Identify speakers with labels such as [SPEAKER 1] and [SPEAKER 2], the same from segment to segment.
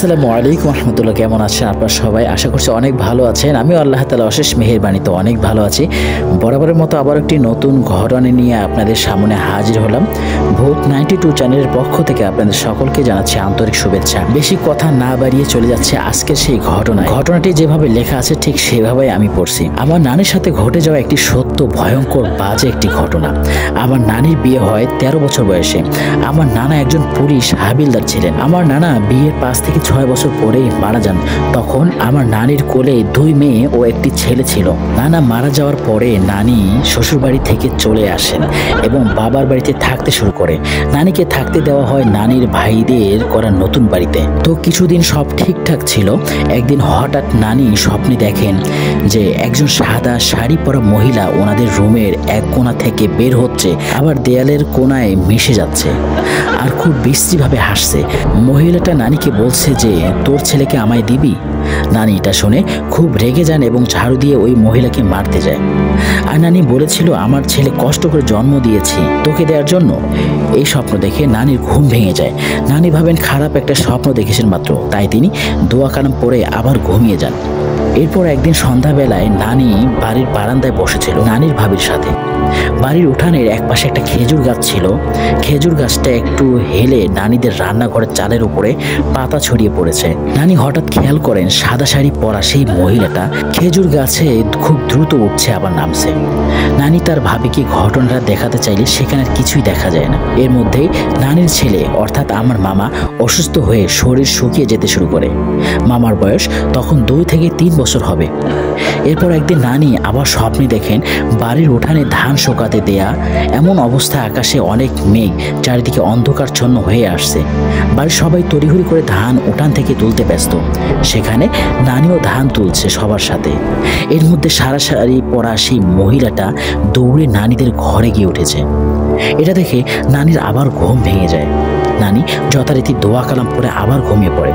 [SPEAKER 1] আসসালামু আলাইকুম রহমতুল্লাহ। কেমন আছেন আপনারা সবাই? আশা করছি অনেক ভালো আছেন। আমিও আল্লাহ তাআলা অশেষ মেহেরবানিতে অনেক ভালো আছি। বরাবরের মতো আবার একটি নতুন ঘটনা নিয়ে আপনাদের সামনে হাজির হলাম। ভূত 92 চ্যানেলের পক্ষ থেকে আপনাদের সকলকে জানাচ্ছি আন্তরিক শুভেচ্ছা। বেশি কথা না বাড়িয়ে চলে যাচ্ছে আজকের সেই ঘটনাটি যেভাবে লেখা আছে ঠিক সেভাবেই আমি পড়ছি। আমার নানির সাথে ঘটে যাওয়া একটি সত্য ভয়ঙ্কর বাজে একটি ঘটনা। আমার নানির বিয়ে হয় 13 বছর বয়সে। আমার নানা একজন পুলিশ হাবিলদার ছিলেন। আমার নানা বিয়ের 5 থেকে 6 বছর পরেই মারা যান। তখন আমার নানির কোলে 2 মেয়ে ও একটি ছেলে ছিল। নানা মারা যাওয়ার পরে নানি শ্বশুরবাড়ি থেকে চলে আসেন এবং বাবার বাড়িতে থাকতে শুরু করে। নানিকে থাকতে দেওয়া হয় নানির ভাইদের করা নতুন বাড়িতে। তো কিছুদিন সব ঠিকঠাক ছিল। একদিন হঠাৎ নানি স্বপ্নে দেখেন যে একজন সাদা শাড়ি পরা মহিলা ওনাদের রুমের এক কোণা থেকে বের হচ্ছে, আবার দেয়ালের কোণায় মিশে যাচ্ছে আর খুব বিশ্রীভাবে হাসছে। মহিলাটা নানিকে বলছে যে তোর ছেলেকে আমায় দিবি। নানি এটা শুনে খুব রেগে যান এবং ঝাড়ু দিয়ে ওই মহিলাকে মারতে যায়। আর নানি বলেছিল আমার ছেলে কষ্ট করে জন্ম দিয়েছি তোকে দেওয়ার জন্য। এই স্বপ্ন দেখে নানির ঘুম ভেঙে যায়। নানি ভাবেন খারাপ একটা স্বপ্ন দেখেছেন মাত্র, তাই তিনি দোয়া কালাম পড়ে আবার ঘুমিয়ে যান। এরপর একদিন সন্ধ্যাবেলায় নানি বাড়ির বারান্দায় বসেছিল নানির ভাবির সাথে। বাড়ির উঠানের একপাশে একটা খেজুর গাছ ছিল। খেজুর গাছটা একটু হেলে নানিদের রান্নাঘরের চালের উপরে পাতা ছড়িয়ে পড়েছে। নানি হঠাৎ খেয়াল করেন সাদা শাড়ি পরা সেই মহিলাটা খেজুর গাছে খুব দ্রুত উঠছে আবার নামছে। নানি তার ভাবিকে ঘটনাটা দেখাতে চাইলে সেখানে কিছুই দেখা যায় না। এর মধ্যেই নানির ছেলে অর্থাৎ আমার মামা অসুস্থ হয়ে শরীর শুকিয়ে যেতে শুরু করে। মামার বয়স তখন 2 থেকে 3 বছর হবে। এরপর একদিন নানি আবার স্বপ্নে দেখেন বাড়ির উঠানে ধান শুকাতে দেয়া। এমন অবস্থায় আকাশে অনেক মেঘ, চারিদিকে অন্ধকারচ্ছন্ন হয়ে আসছে। বাড়ির সবাই তড়িঘড়ি করে ধান উঠান থেকে তুলতে ব্যস্ত। সেখানে নানিও ধান তুলছে সবার সাথে। এর মধ্যে সারা শাড়ি পরা সেই মহিলাটা দৌড়ে নানিদের ঘরে গিয়ে উঠেছে। এটা দেখে নানির আবার ঘুম ভেঙে যায়। নানি যথারীতি দোয়া কালাম পরে আবার ঘুমিয়ে পড়ে।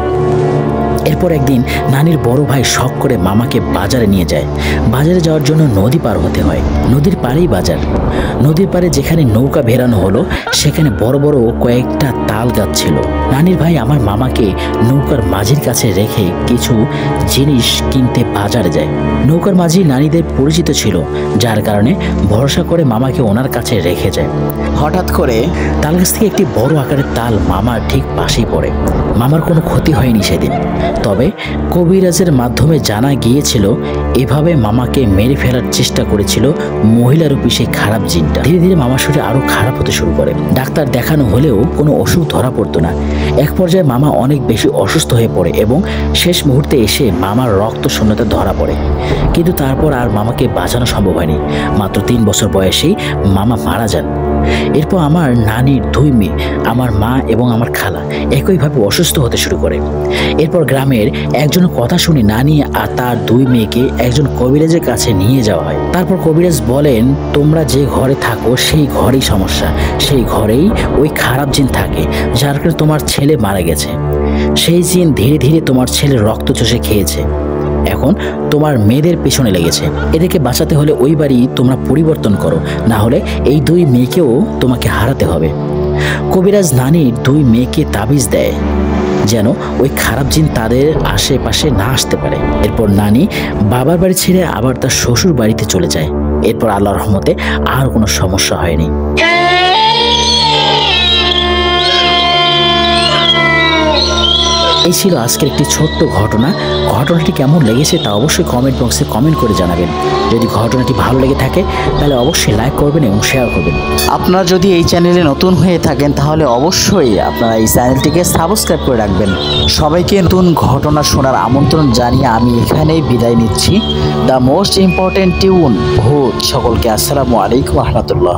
[SPEAKER 1] এরপর একদিন নানির বড় ভাই শখ করে মামাকে বাজারে নিয়ে যায়। বাজারে যাওয়ার জন্য নদী পার হতে হয়। নদীর পাড়েই বাজার। নদীর পাড়ে যেখানে নৌকা ভেড়ানো হলো সেখানে বড় বড় কয়েকটা তাল গাছ ছিল। নানির ভাই আমার মামাকে নৌকার মাঝির কাছে রেখে কিছু জিনিস কিনতে বাজারে যায়। নৌকার মাঝি নানিদের পরিচিত ছিল, যার কারণে ভরসা করে মামাকে ওনার কাছে রেখে যায়। হঠাৎ করে তাল গাছ থেকে একটি বড় আকারের তাল মামার ঠিক পাশেই পড়ে। মামার কোনো ক্ষতি হয়নি সেদিন। তবে কবিরাজের মাধ্যমে জানা গিয়েছিল এভাবে মামাকে মেরে ফেলার চেষ্টা করেছিল মহিলারূপী সেই খারাপ জিনটা। ধীরে ধীরে মামার শরীর আরো খারাপ হতে শুরু করে। ডাক্তার দেখানো হলেও কোনো অসুখ ধরা পড়তো না। এক পর্যায়ে মামা অনেক বেশি অসুস্থ হয়ে পড়ে এবং শেষ মুহূর্তে এসে মামার রক্ত শূন্যতা ধরা পড়ে। কিন্তু তারপর আর মামাকে বাঁচানো সম্ভব হয়নি। মাত্র 3 বছর বয়সেই মামা মারা যান। এরপর আমার নানির 2 মেয়ে, আমার মা এবং আমার খালা একইভাবে অসুস্থ হতে শুরু করে। এরপর গ্রামের একজনের কথা শুনে নানি আর তার 2 মেয়েকে একজন কবিরাজের কাছে নিয়ে যাওয়া হয়। তারপর কবিরাজ বলেন তোমরা যে ঘরে থাকো সেই ঘরেই সমস্যা, সেই ঘরেই ওই খারাপ জিন থাকে, যার কারণে তোমার ছেলে মারা গেছে। সেই জিন ধীরে ধীরে তোমার ছেলের রক্ত চষে খেয়েছে। এখন তোমার মেয়েদের পেছনে লেগেছে। এদেরকে বাঁচাতে হলে ওই বাড়ি তোমরা পরিবর্তন করো, না হলে এই 2 মেয়েকেও তোমাকে হারাতে হবে। কবিরাজ নানির 2 মেয়েকে তাবিজ দেয় যেন ওই খারাপ জিন তাদের আশেপাশে না আসতে পারে। এরপর নানি বাবার বাড়ি ছেড়ে আবার তার শ্বশুর বাড়িতে চলে যায়। এরপর আল্লাহর রহমতে আর কোনো সমস্যা হয়নি। এই ছিল আজকের একটি ছোট্ট ঘটনা। ঘটনাটি কেমন লেগেছে তা অবশ্যই কমেন্ট বক্সে কমেন্ট করে জানাবেন। যদি ঘটনাটি ভালো লেগে থাকে তাহলে অবশ্যই লাইক করবেন এবং শেয়ার করবেন। আপনারা যদি এই চ্যানেলে নতুন হয়ে থাকেন তাহলে অবশ্যই আপনারা এই চ্যানেলটিকে সাবস্ক্রাইব করে রাখবেন। সবাইকে নতুন ঘটনা শোনার আমন্ত্রণ জানিয়ে আমি এখানেই বিদায় নিচ্ছি। দ্য মোস্ট ইম্পর্টেন্ট টিউন ভূত। সকলকে আসসালামু আলাইকুম রহমতুল্লাহ।